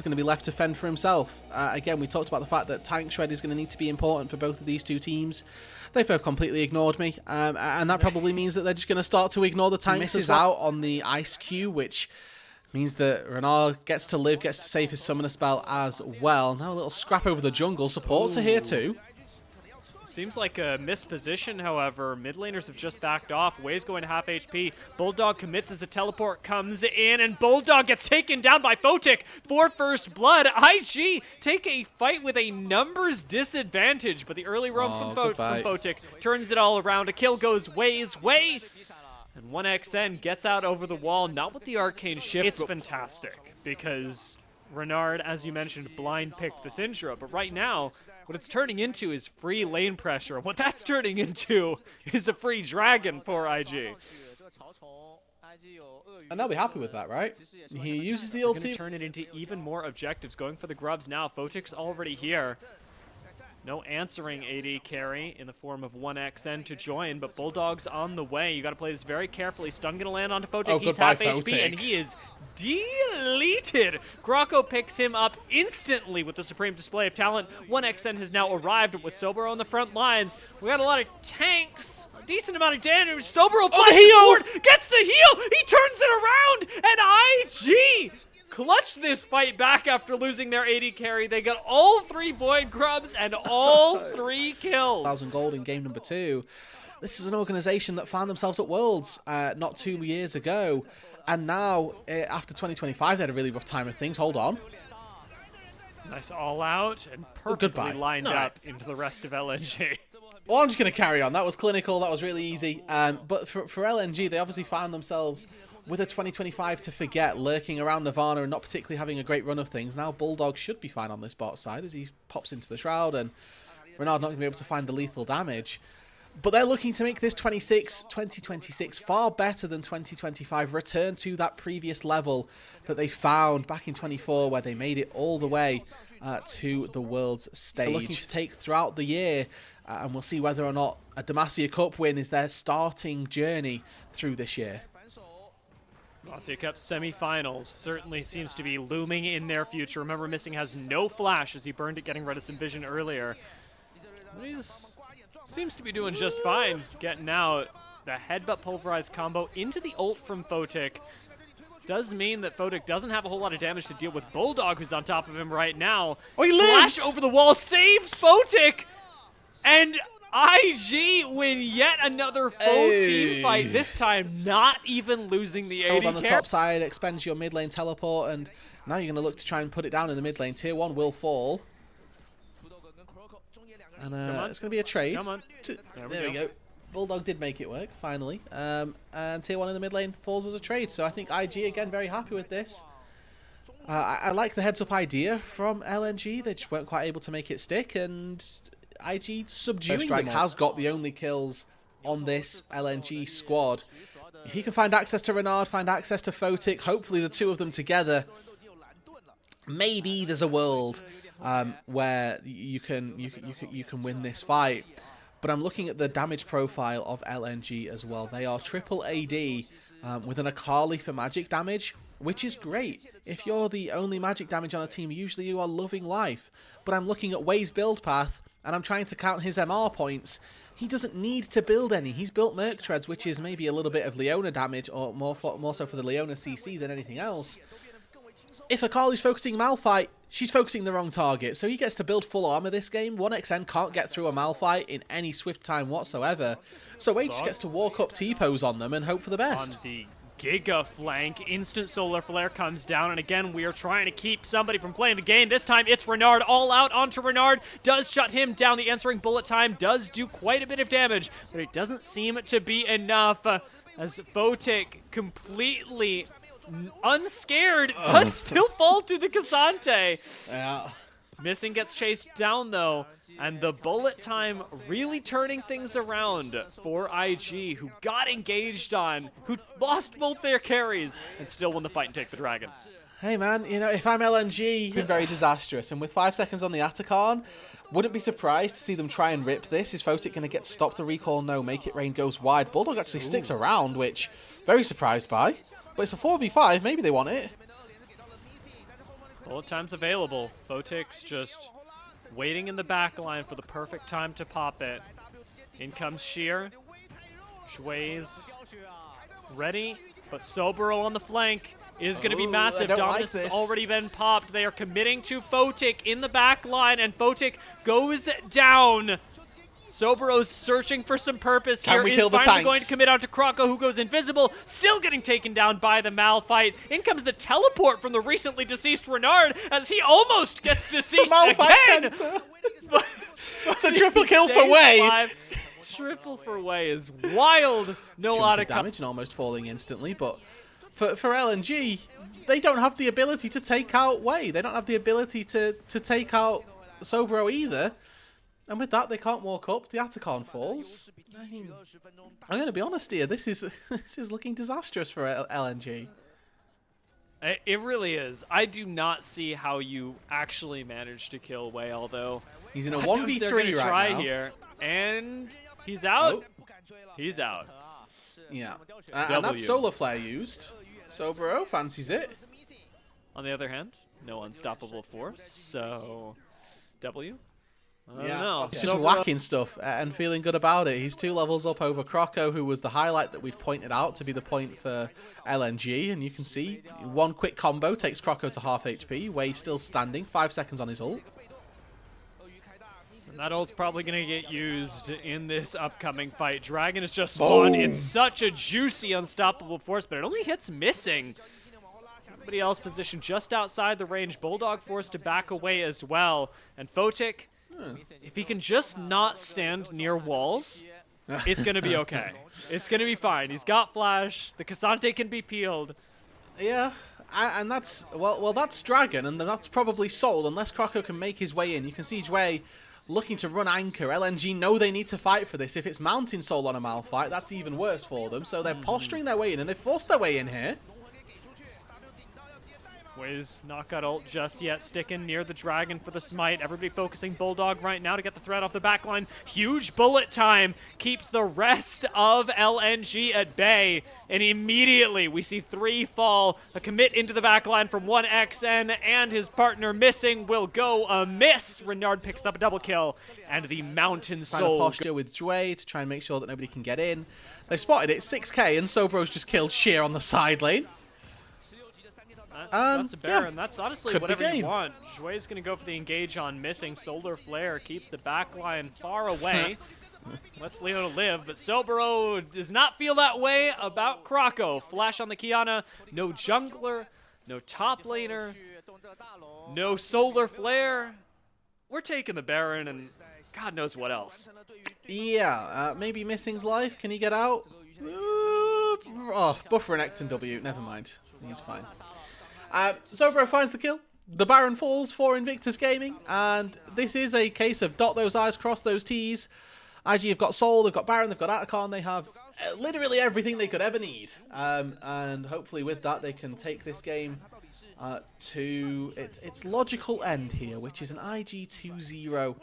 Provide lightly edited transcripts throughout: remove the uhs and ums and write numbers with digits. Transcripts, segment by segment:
going to be left to fend for himself. Again, we talked about the fact that tank shred is going to need to be important for both of these two teams. They've both completely ignored me, and that probably means that they're just going to start to ignore the tanks. Misses out on the ice Q, which means that Renard gets to live, gets to save his summoner spell as well. Now a little scrap over the jungle. Supports are here too. Seems like a misposition, however. Mid laners have just backed off. Way's going to half HP. Bulldog commits as a teleport comes in, and Bulldog gets taken down by Photic for first blood. IG take a fight with a numbers disadvantage, but the early roam from Photic turns it all around. A kill goes Way's way, and 1xN gets out over the wall, not with the arcane shift. It's fantastic, because Renard, as you mentioned, blind picked the Syndra, but right now, what it's turning into is free lane pressure. What that's turning into is a free dragon for IG. And they'll be happy with that, right? He uses the ulti. Turn it into even more objectives. Going for the grubs now. Photic's already here. No answering AD carry in the form of 1xN to join, but Bulldog's on the way. You got to play this very carefully. Stun going to land onto Photic. Oh, he's half HP, and he is deleted. Grocko picks him up instantly with the supreme display of talent. 1xN has now arrived with Sobero on the front lines. We got a lot of tanks. A decent amount of damage. Sobero flashes forward, gets the heal. He turns it around, and IG clutch this fight back after losing their AD carry. They got all 3 Void Grubs and all 3 kills. 1,000 gold in game number 2. This is an organization that found themselves at Worlds not 2 years ago. And now, after 2025, they had a really rough time of things. Hold on. Nice all out and perfectly lined up into the rest of LNG. Well, I'm just going to carry on. That was clinical. That was really easy. But for LNG, they obviously found themselves with a 2025 to forget, lurking around Nirvana and not particularly having a great run of things. Now Bulldog should be fine on this bot side as he pops into the Shroud, and Renard not going to be able to find the lethal damage. But they're looking to make this 2026 far better than 2025, return to that previous level that they found back in 24, where they made it all the way to the world's stage. They're looking to take throughout the year, and we'll see whether or not a Demacia Cup win is their starting journey through this year. Demacia Cup semifinals certainly seems to be looming in their future. Remember, Missing has no flash as he burned it getting rid of some vision earlier. He seems to be doing just fine getting out. The headbutt pulverized combo into the ult from Photic does mean that Photic doesn't have a whole lot of damage to deal with. Bulldog, who's on top of him right now. Oh, he lives! Flash over the wall saves Photic, and IG win yet another full team fight, this time not even losing the AD. Hold on the top side, expends your mid lane teleport, and now you're going to look to try and put it down in the mid lane. Tier 1 will fall. And it's going to be a trade. Come on. There we go. Bulldog did make it work, finally. And Tier 1 in the mid lane falls as a trade, so I think IG, again, very happy with this. I like the heads-up idea from LNG. They just weren't quite able to make it stick, and IG subduing them. Has got the only kills on this LNG squad. If he can find access to Renard, find access to Photic, hopefully the two of them together, maybe there's a world where you can win this fight. But I'm looking at the damage profile of LNG as well. They are triple AD with an Akali for magic damage, which is great. If you're the only magic damage on a team, usually you are loving life. But I'm looking at Way's build path, and I'm trying to count his MR points. He doesn't need to build any. He's built Merc Treads, which is maybe a little bit of Leona damage, or more so for the Leona CC than anything else. If Akali's focusing Malphite, she's focusing the wrong target, so he gets to build full armor this game. 1xN can't get through a Malphite in any swift time whatsoever, so Wade just gets to walk up T-pose on them and hope for the best. On the Giga flank, instant solar flare comes down, and again we are trying to keep somebody from playing the game. This time it's Renard, all out onto Renard, does shut him down. The answering bullet time does do quite a bit of damage, but it doesn't seem to be enough as Photic, completely unscared, does still fall to the Cassante. Yeah. Missing gets chased down though, and the bullet time really turning things around for IG, who got engaged on, who lost both their carries, and still won the fight and take the dragon. Hey man, you know, if I'm LNG, it's been very disastrous, and with 5 seconds on the Atacon, wouldn't be surprised to see them try and rip this. Is Photic going to get to stop the recall? No, Make It Rain goes wide. Bulldog actually sticks around, which very surprised by. But it's a 4v5, maybe they want it. Bullet time's available. Photic's just waiting in the back line for the perfect time to pop it. In comes Sheer. Shui's ready, but Sobero on the flank is going to be massive. Dominus has already been popped. They are committing to Photic in the back line, and Photic goes down. Sobero's searching for some purpose here. Is finally going to commit out to Kroko, who goes invisible, still getting taken down by the Malphite. In comes the teleport from the recently deceased Renard, as he almost gets deceased again. It's a triple kill for Wei. Triple for Wei is wild. No lot of damage and almost falling instantly, but for LNG, they don't have the ability to take out Wei. They don't have the ability to take out Sobero either. And with that, they can't walk up. The Atacon falls. I'm going to be honest here. This is looking disastrous for LNG. It really is. I do not see how you actually manage to kill Wei, although he's in a 1v3 right now. Here, and he's out. Oh. He's out. Yeah. And that's Solar Flare used. Sobero fancies it. On the other hand, no unstoppable force, so W. He's just whacking stuff and feeling good about it. He's 2 levels up over Kroko, who was the highlight that we'd pointed out to be the point for LNG. And you can see one quick combo takes Kroko to half HP. Wei still standing, 5 seconds on his ult. And that ult's probably going to get used in this upcoming fight. Dragon is just spawned. Boom. It's such a juicy unstoppable force, but it only hits missing. Everybody else positioned just outside the range. Bulldog forced to back away as well. And Photic, if he can just not stand near walls, it's going to be okay. It's going to be fine. He's got flash. The Cassante can be peeled. Yeah, and that's, well, that's Dragon, and that's probably sold, unless Kroko can make his way in. You can see Jway looking to run anchor. LNG know they need to fight for this. If it's mountain soul on a Malphite, that's even worse for them. So they're posturing their way in, and they've forced their way in here. Wei's not got ult just yet, sticking near the Dragon for the smite. Everybody focusing Bulldog right now to get the threat off the backline. Huge bullet time keeps the rest of LNG at bay. And immediately we see 3 fall. A commit into the backline from 1XN, and his partner missing will go amiss. Renard picks up a double kill, and the Mountain Soul. Trying to posture with Jway to try and make sure that nobody can get in. They spotted it, 6k, and Sobero's just killed Sheer on the side lane. That's a Baron. Yeah. That's honestly whatever you want. Jway's going to go for the engage on missing. Solar Flare keeps the backline far away. Lets Leona live, but Sobero does not feel that way about Kroko. Flash on the Kiana. No jungler. No top laner. No Solar Flare. We're taking the Baron and God knows what else. Yeah, maybe Missing's life. Can he get out? Buffer and Ecton W. Never mind. He's fine. Sobero finds the kill. The Baron falls for Invictus Gaming, and this is a case of dot those I's, cross those T's. IG have got Soul, they've got Baron, they've got Atacon, they have literally everything they could ever need. And hopefully with that they can take this game to its logical end here, which is an IG 2-0.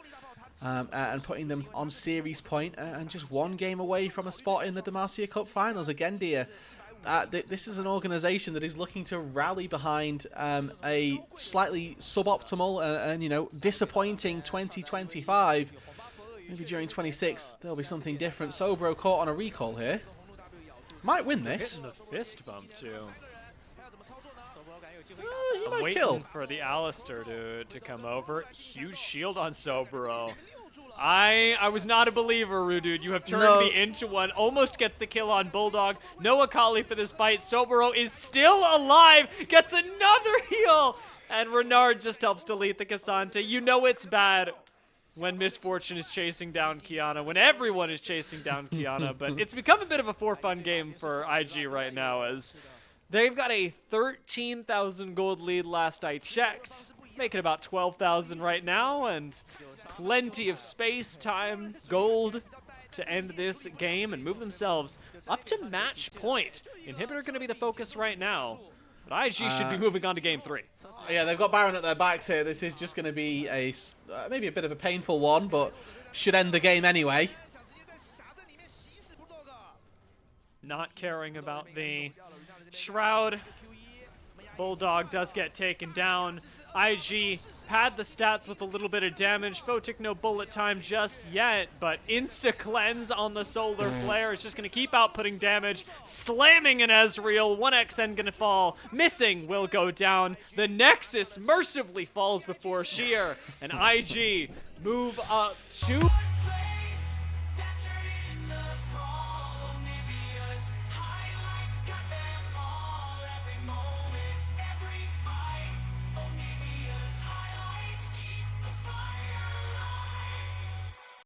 And putting them on series point and just 1 game away from a spot in the Demacia Cup Finals. Again, dear. This is an organisation that is looking to rally behind a slightly suboptimal and you know, disappointing 2025. Maybe during 26 there'll be something different. Sobero caught on a recall here. Might win this. Hitting the fist bump too. He might waiting kill. For the Alistair to come over. Huge shield on Sobero. I was not a believer, Rudude. You have turned me into one. Almost gets the kill on Bulldog. No Akali for this fight. Sobero is still alive. Gets another heal. And Renard just helps delete the Cassante. You know it's bad when Misfortune is chasing down Kiana. When everyone is chasing down Kiana. But it's become a bit of a for-fun game for IG right now, as they've got a 13,000 gold lead last I checked. Making about 12,000 right now, and plenty of space, time, gold to end this game and move themselves up to match point. Inhibitor going to be the focus right now, but IG should be moving on to game 3. Yeah, they've got Baron at their backs here. This is just going to be a maybe a bit of a painful one, but should end the game anyway. Not caring about the Shroud. Bulldog does get taken down. IG had the stats with a little bit of damage. Photic no bullet time just yet, but insta-cleanse on the solar flare is just going to keep outputting damage. Slamming an Ezreal, 1xN going to fall. Missing will go down. The Nexus mercifully falls before Sheer, and IG move up 2.